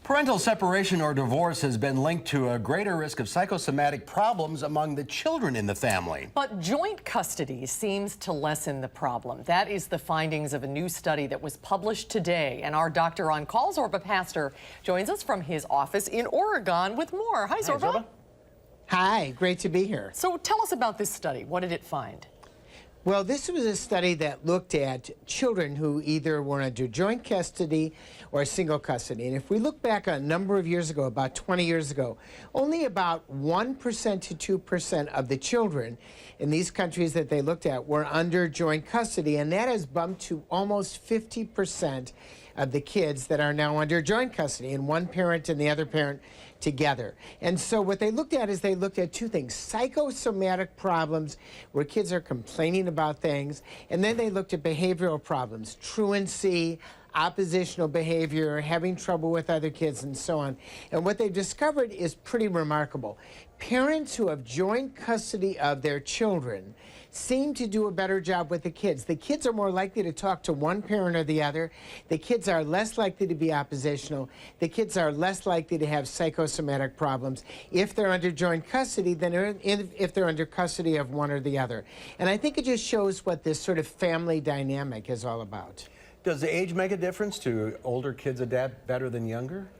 Parental separation or divorce has been linked to a greater risk of psychosomatic problems among the children in the family. But joint custody seems to lessen the problem. That is the findings of a new study that was published today. And our doctor on call, Zorba Paster, joins us from his office in Oregon with more. Hi, Zorba. Hi, Zorba. Hi, great to be here. So tell us about this study. What did it find? Well, this was a study that looked at children who either were under joint custody or single custody. And if we look back a number of years ago, about 20 years ago, only about 1% to 2% of the children in these countries that they looked at were under joint custody, and that has bumped to almost 50% of the kids that are now under joint custody, and one parent and the other parent together. And so what they looked at is they looked at two things: psychosomatic problems, where kids are complaining about things, and then they looked at behavioral problems, truancy, oppositional behavior, having trouble with other kids, and so on. And what they discovered is pretty remarkable. Parents who have joint custody of their children seem to do a better job with the kids. The kids are more likely to talk to one parent or the other. The kids are less likely to be oppositional. The kids are less likely to have psychosomatic problems if they're under joint custody than if they're under custody of one or the other. And I think it just shows what this sort of family dynamic is all about. Does the age make a difference? Do older kids adapt better than younger?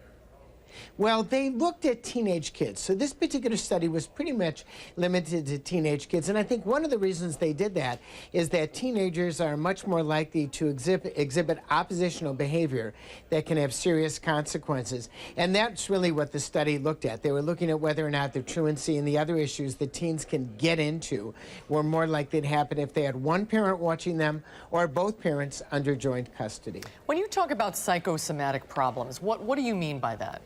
Well, they looked at teenage kids. So this particular study was pretty much limited to teenage kids. And I think one of the reasons they did that is that teenagers are much more likely to exhibit oppositional behavior that can have serious consequences. And that's really what the study looked at. They were looking at whether or not the truancy and the other issues that teens can get into were more likely to happen if they had one parent watching them or both parents under joint custody. When you talk about psychosomatic problems, what do you mean by that?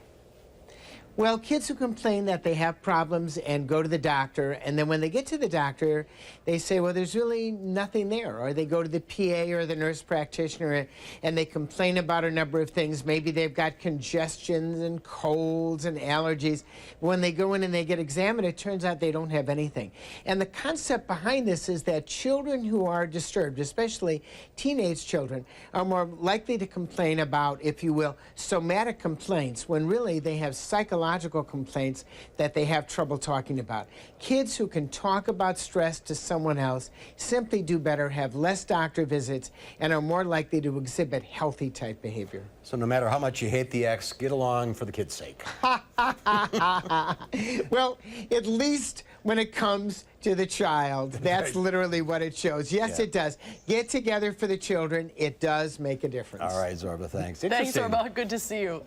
Well, kids who complain that they have problems and go to the doctor, and then when they get to the doctor, they say, well, there's really nothing there. Or they go to the PA or the nurse practitioner and they complain about a number of things. Maybe they've got congestions and colds and allergies. When they go in and they get examined, it turns out they don't have anything. And the concept behind this is that children who are disturbed, especially teenage children, are more likely to complain about, if you will, somatic complaints, when really they have psychological complaints that they have trouble talking about. Kids who can talk about stress to someone else simply do better, have less doctor visits, and are more likely to exhibit healthy type behavior. So no matter how much you hate the ex, get along for the kid's sake. Well, at least when it comes to the child, that's literally what it shows. Yes, it does. Get together for the children. It does make a difference. All right, Zorba, thanks. Thanks, Zorba. Good to see you.